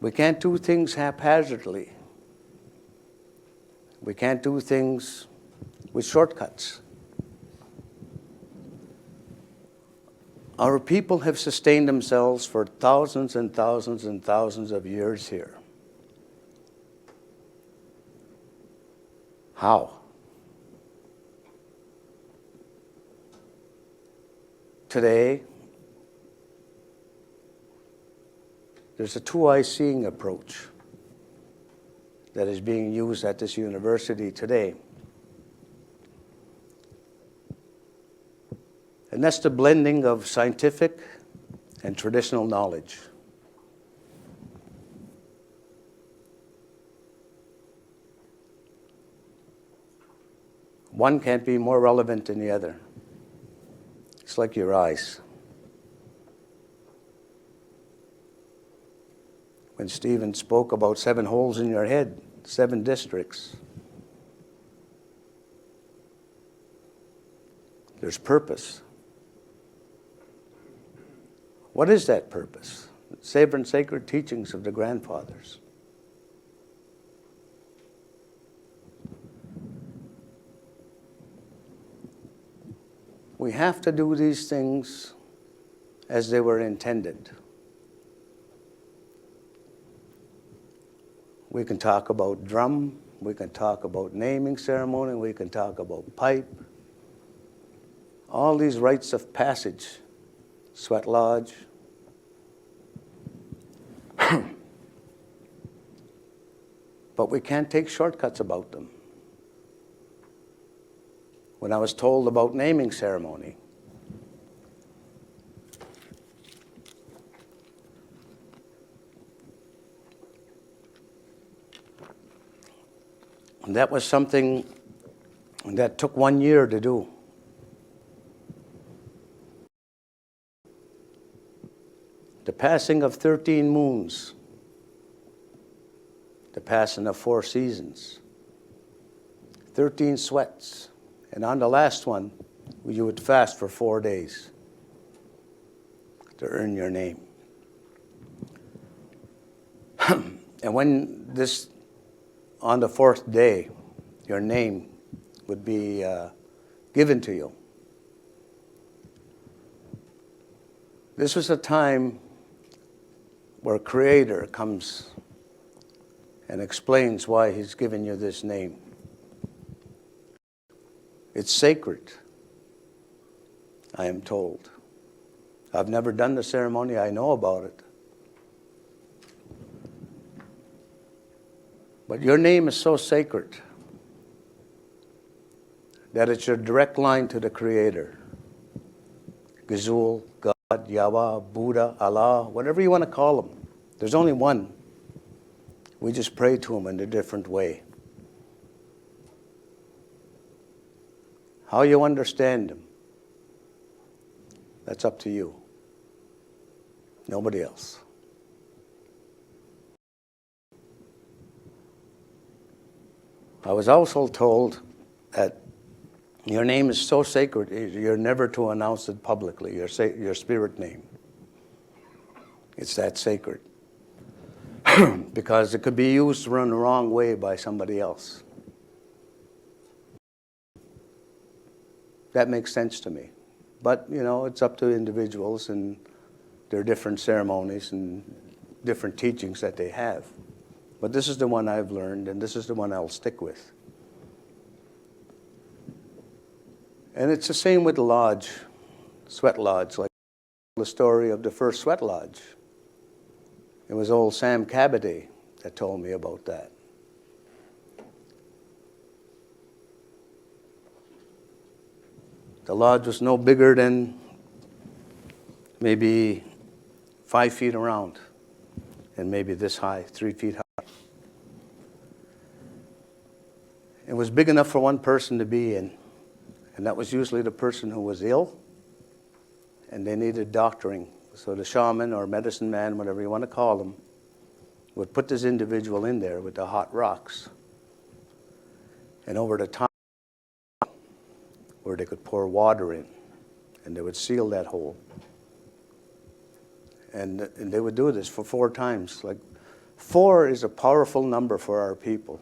We can't do things haphazardly. We can't do things with shortcuts. Our people have sustained themselves for thousands and thousands and thousands of years here. How? Today, there's a two-eye seeing approach that is being used at this university today. And that's the blending of scientific and traditional knowledge. One can't be more relevant than the other. It's like your eyes. When Stephen spoke about 7 holes in your head, 7 districts, there's purpose. What is that purpose? Sacred teachings of the grandfathers. We have to do these things as they were intended. We can talk about drum, we can talk about naming ceremony, we can talk about pipe. All these rites of passage, sweat lodge. But we can't take shortcuts about them. When I was told about naming ceremony, and that was something that took 1 year to do. The passing of 13 moons, the passing of 4 seasons, 13 sweats, and on the last one, you would fast for 4 days to earn your name. And when this, on the 4th day, your name would be given to you. This was a time where Creator comes and explains why He's given you this name. It's sacred, I am told. I've never done the ceremony, I know about it. But your name is so sacred that it's your direct line to the Creator. Gazul, God, Yahweh, Buddha, Allah, whatever you want to call Him. There's only one. We just pray to Him in a different way. How you understand Him, that's up to you. Nobody else. I was also told that your name is so sacred, you're never to announce it publicly, your spirit name. It's that sacred. Because it could be used to run the wrong way by somebody else. That makes sense to me. But, you know, it's up to individuals and their different ceremonies and different teachings that they have. But this is the one I've learned, and this is the one I'll stick with. And it's the same with the lodge, sweat lodge, like the story of the first sweat lodge. It was old Sam Cabaday that told me about that. The lodge was no bigger than maybe 5 feet around and maybe this high, 3 feet high. It was big enough for one person to be in, and that was usually the person who was ill and they needed doctoring. So the shaman or medicine man, whatever you want to call him, would put this individual in there with the hot rocks. And over the time, where they could pour water in, and they would seal that hole. And they would do this for 4 times, like 4 is a powerful number for our people.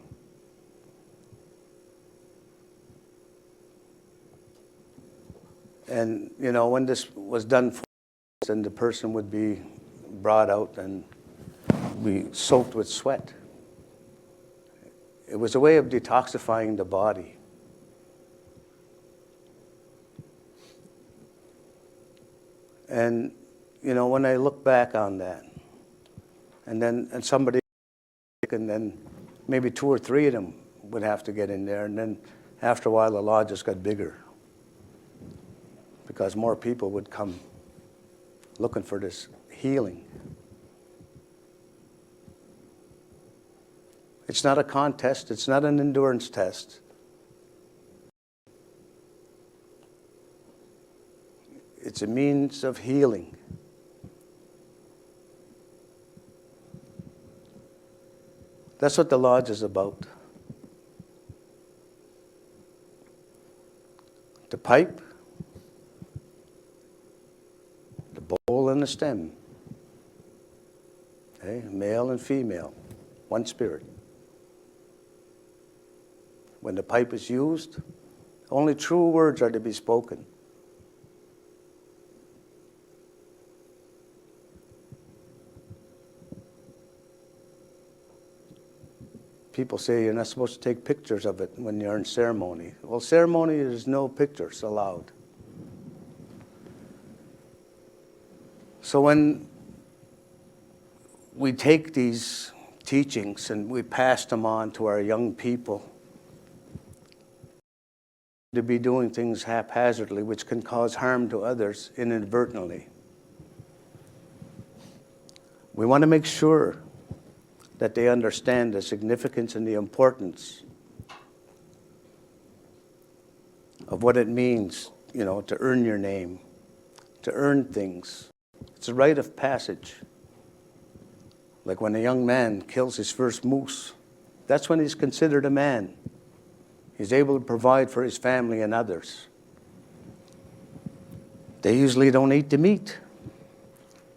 And, you know, when this was done, then the person would be brought out and be soaked with sweat. It was a way of detoxifying the body. And, you know, when I look back on that, and somebody, and then maybe 2 or 3 of them would have to get in there, and then after a while the law just got bigger because more people would come looking for this healing. It's not a contest, it's not an endurance test. It's a means of healing. That's what the Lodge is about. The pipe, the bowl and the stem. Okay? Male and female, one spirit. When the pipe is used, only true words are to be spoken. People say you're not supposed to take pictures of it when you're in ceremony. Well, ceremony is no pictures allowed. So when we take these teachings and we pass them on to our young people, to be doing things haphazardly, which can cause harm to others inadvertently. We want to make sure that they understand the significance and the importance of what it means, you know, to earn your name, to earn things. It's a rite of passage. Like when a young man kills his first moose, that's when he's considered a man. He's able to provide for his family and others. They usually don't eat the meat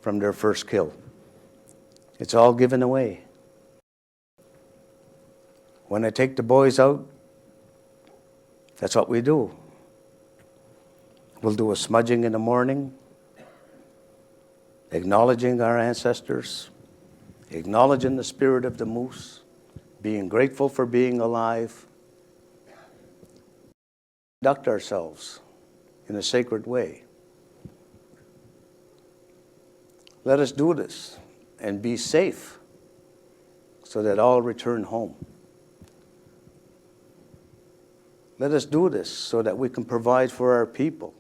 from their first kill. It's all given away. When I take the boys out, that's what we do. We'll do a smudging in the morning, acknowledging our ancestors, acknowledging the spirit of the moose, being grateful for being alive, conduct ourselves in a sacred way. Let us do this and be safe so that all return home. Let us do this so that we can provide for our people.